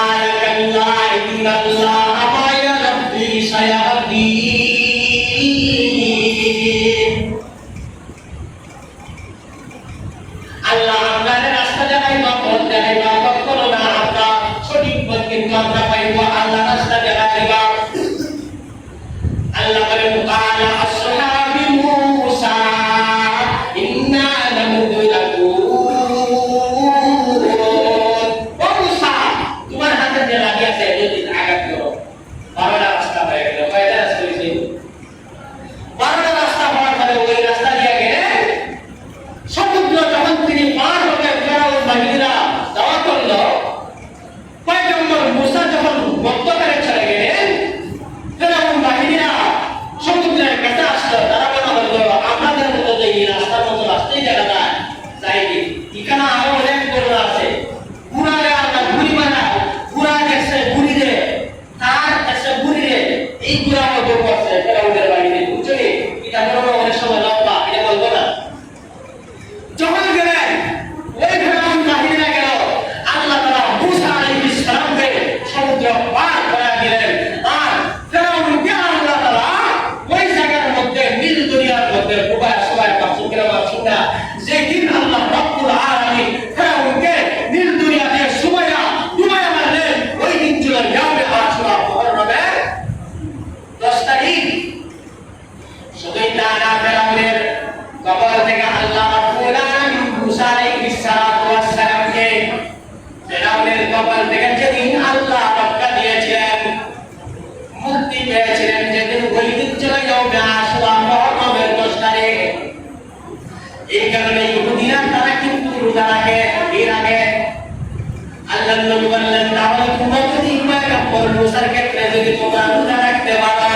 قال كلا إن الله معي ربي سيهدين আল্লাহ আপনাদের রাস্তা দেখাইবা পথ দেখাইবা কখনো না আমরা সঠিক পথ কিন্তু আমরা পাইব আল্লাহ রাস্তা দেখাইবা আল্লাহ বলেন কালা আসহাবি মূসা ইন্না লামুদরাকুন ও মূসা তোমার হাতে যে লাগি আছে যদি আঘাত করো 12টা রাস্তা হয়ে গেল কয়টা রাস্তা হইছে 12টা রাস্তা হওয়ার পরে ওই রাস্তা দিয়ে গেলে সমুদ্র যখন তিনি পার হতে ফেরাউন বাহিনীরা দাওয়া করল পয়গম্বর মূসা যখন মক্কায় চলে গেলেন ফেরাউন বাহিনীরা সমুদ্রের কাছে আসলো তারা মনে করলো আমাদের মতো যে এই রাস্তার মতো রাস্তাই দেখা যায় যাইনি এখানে আরো অনেক গরু আছে পুরারে আমরা ঘুরি মারা পুরা দেখছে ঘুরি রে তার দেখছে ঘুরি রে এই পুরা মতো করছে ফেরাউনের বাহিনী বুঝছো নি এটা বড় অনেক সময় লম্বা এটা বলবো না যখন গেলেন ওই ফেরাউন বাহিনীরা গেল আল্লাহ তাআলা মূসা আলাইহিস সালামকে সমুদ্র পার করে দিলেন আর ফেরাউনকে আল্লাহ তাআলা ওই জায়গার মধ্যে নীল দরিয়ার মধ্যে ডুবায় সবাই পাঁচুকেরা বাসিন্দা যেদিন আল্লাহ রাব্বুল আলামিন ফেরাউনকে নীল দরিয়া দিয়ে ডুবায়া মারলেন ওই দিন ছিল ইয়াউমে আশুরা মুহররমের 10 তারিখ শুধুই তা না ফেরাউনের কবর থেকে আল্লাহ রাব্বুল আলামিন মূসা আলাইহিস সালামকে ফেরাউনের কবর থেকে যেদিন আল্লাহ রক্ষা দিয়েছিলেন মুক্তি পেয়েছিলেন যেদিন ওই দিন ছিল ইয়াউমে আশুরা মুহররমের 10 তারিখ এই কারণে ইহুদিরা তারা কিন্তু রোজা রাখে এর আগে আল্লাহর নবী বললেন তাহলে তোমরা যদি পয়গম্বর মূসার ক্ষেত্রে যদি তোমরা রোজা রাখতে পারো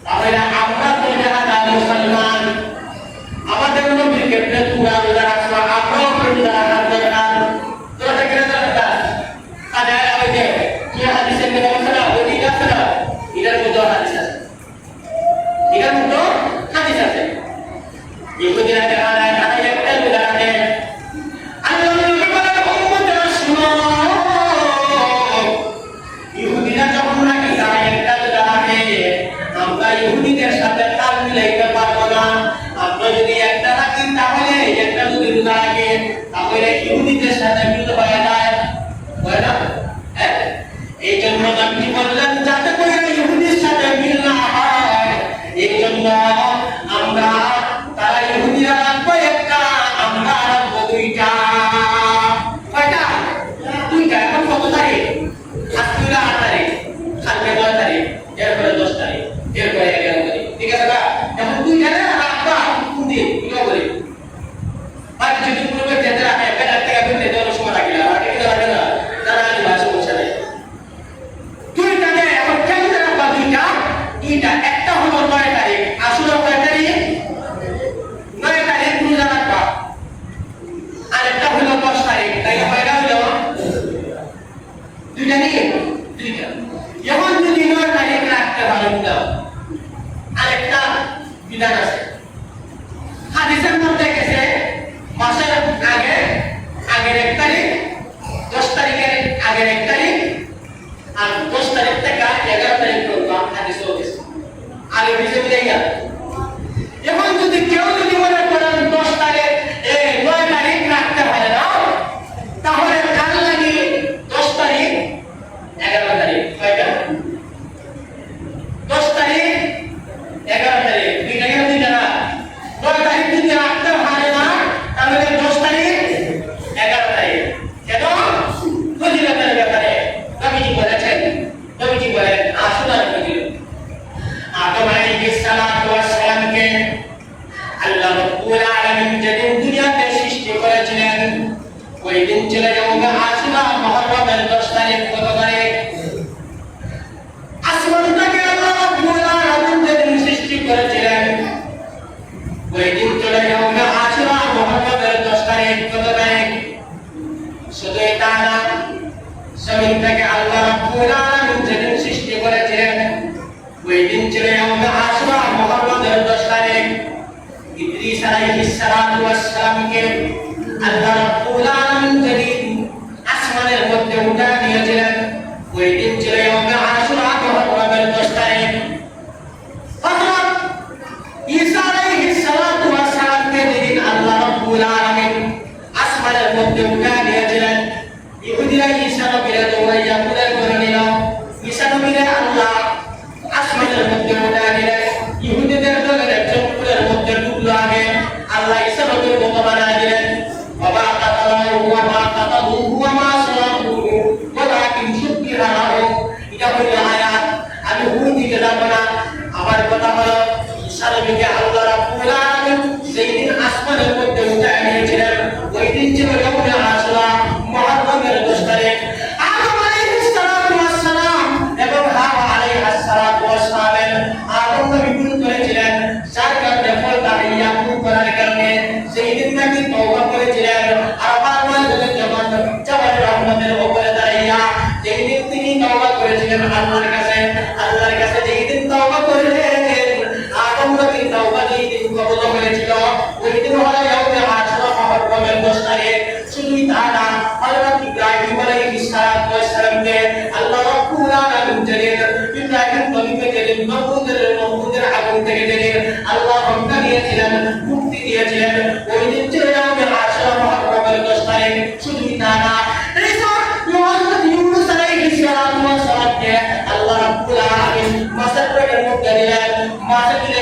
তাহলে আমরা তো যারা মুসলমান আমাদের নবীর ক্ষেত্রে তোমরা রোজা রাখছো আমরাও রোজা রাখার দরকার তোরা থেকে দরকার আরে ওই যে কি হাদিসের মধ্যে আছে না ওই দিন আছে না এটার মধ্যে হাদিস আছে এটার মধ্যে হাদিস আছে ইহুদিরা দেখা যায় তারা একটা রোজা রাখে আল্লাহ নবী বলেন উম্মতেরা শুনো ইহুদিরা যখন নাকি তারা একটা রোজা রাখে আমরা ইহুদিদের সাথে তাল মিলাইতে পারবো না আমরা যদি একটা রাখি তাহলে একটা যদি রোজা রাখি তাহলে ইহুদিদের সাথে মিল হয়ে যায় হয় না হ্যাঁ এই জন্য নবী বললেন যাতে করে ইহুদির সাথে মিল না হয় এই জন্য আমরা তারা ইহুদিরা রাখবো একটা আমরা রাখবো দুইটা কয়টা দুইটা এখন কত তারিখ আজকে 8 তারিখ কালকে 9 তারিখ এরপরে 10 তারিখ এরপরে 11 তারিখ ঠিক আছে না এখন দুইটা রাখবা কোন দিন কি বলি আর যদি পূর্বে যেতে রাখে বেলা থেকে বেরোতে দেওয়ার সময় লাগে আর কি লাগে না তারা আজ ভাষা বলছে না দুইটা নে এখন কেন রাখবা দুইটা একটা হলো 9 তারিখ আশুরা কয় তারিখ 9 তারিখ রোজা রাখবা আর একটা হলো 10 তারিখ তাই হয় না হলো দুইটা নিয়ে দুইটা এখন যদি 9 তারিখ রাখতে পারেন না আরেকটা বিধান আছে হাদিসের মধ্যে গেছে মাসের আগের 1 তারিখ 10 তারিখের আগের 1 তারিখ আর 10 তারিখ থেকে 11 তারিখ পর্যন্ত হাদিস হয়েছে আগে ভিজে গেল এখন যদি কেউ যদি মনে করেন 10 তারিখ 9 তারিখ রাখতে পারে না তাহলে কাল লাগি 10 তারিখ 11 তারিখ কয়টা 10 তারিখ 11 তারিখ দুইটা কেন দুইটা না 9 তারিখ যদি রাখতে পারে না তাহলে 10 তারিখ 11 তারিখ কেন ফজিলতের ব্যাপারে নবীজি বলেন আসুন আদম আলাইহিস সালাতু ওয়াস সালামকে আল্লাহ রাব্বুল আলামিন যেদিন দুনিয়াতে সৃষ্টি করেছিলেন ওই দিন ছিল ইয়াউমে আশুরা মুহররমের 10 তারিখ কত তারিখ আসমানটাকে আল্লাহ রাব্বুল আলামিন যেদিন সৃষ্টি করেছিলেন ওই দিন ছিল ইয়াউমে আশুরা মুহররমের 10 তারিখ কত তারিখ শুধু এটা না জমিনটাকে আল্লাহ রাব্বুল আলামিন যেদিন সৃষ্টি করেছিলেন ওই দিন ছিল ইয়াউমে আশুরা মুহররমের 10 তারিখ ইদ্রিস আলাইহিস সালাতু ওয়াস সালামকে আল্লাহ রাব্বুল আলামিন যেদিন আসমানের মধ্যে উঠা নিয়েছিলেন হারাও এটা হলো আয়াত আমি হুল দিতে যাব না আমার কথা হলো সারাদিকে আল্লাহ রাব্বুল আলামিন যেই দিন আসমানের মধ্যে উঠায় নিয়েছিলেন ওই দিন ছিল ইয়াউমে আশুরা মুহররমের 10 তারিখ আদম আলাইহিস সালাতু ওয়াস সালাম এবং হাওয়া আলাইহিস সালাতু ওয়াস সালাম আদম নবী ভুল করেছিলেন যার কারণে ফলটা ইয়াকুব করার কারণে সেই দিন নাকি তওবা করেছিলেন আর বারবার যখন জাবাল রহমতের উপরে দাঁড়াইয়া যেই দিন তিনি তওবা করেছিলেন আল্লাহর কাছে যেই দিন তওবা করেছিলেন আদম নবী তওবা যেই দিন কবুল হয়েছিল ওই দিন হলো ইয়াউমে আশুরা মুহররমের 10 তারিখ শুধুই তা না হযরত ইব্রাহিম আলাইহিস সালাতু ওয়াস সালামকে আল্লাহ রাব্বুল আলামিন জানেন ইব্রাহিম নবীকে জানেন নবুদের আগুন থেকে জানেন আল্লাহ রক্ষা দিয়েছিলেন মুক্তি দিয়েছিলেন ওই দিন ছিল ইয়াউমে আশুরা মুহররমের 10 তারিখ শুধুই তা না হযরত ইউনূস আলাইহিস সালাতু ওয়াস সালামকে আল্লাহ রাব্বুল আলামিন মাছের পেটের মধ্যে দিলেন মাছে দিলে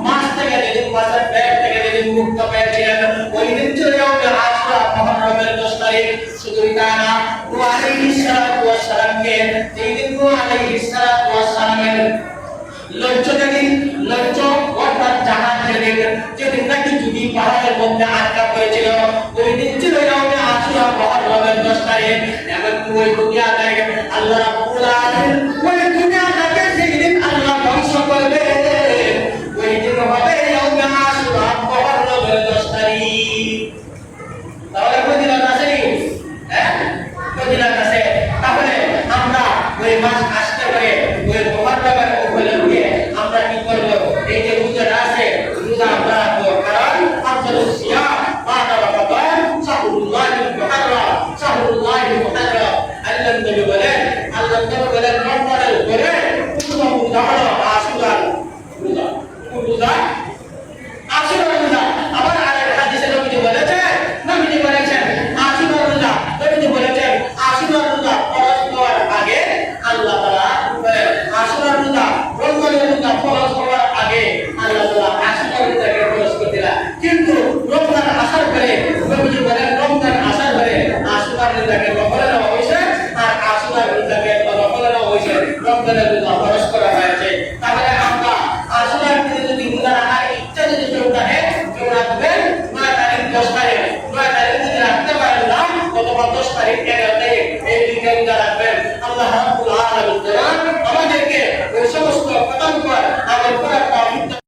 মাছ থেকে দিলেন মাছের পেট থেকে দিলেন মুক্ত পেয়েছিলেন ওই দিন ছিল ইয়াউমে আশুরা মুহররমের 10 তারিখ শুধুই তা না নূহ আলাইহিস সালাতু ওয়াস সালামকে যেই দিন নূহ আলাইহিস সালাতু ওয়াস সালামের লজ্জ অর্থাৎ জাহাজ যেদিন নাকি যদি পাহাড়ের মধ্যে আটকা পড়েছিল ওই দিন ছিল ইয়াউমে আশুরা মুহররমের 10 তারিখ এবং ওই দুনিয়ার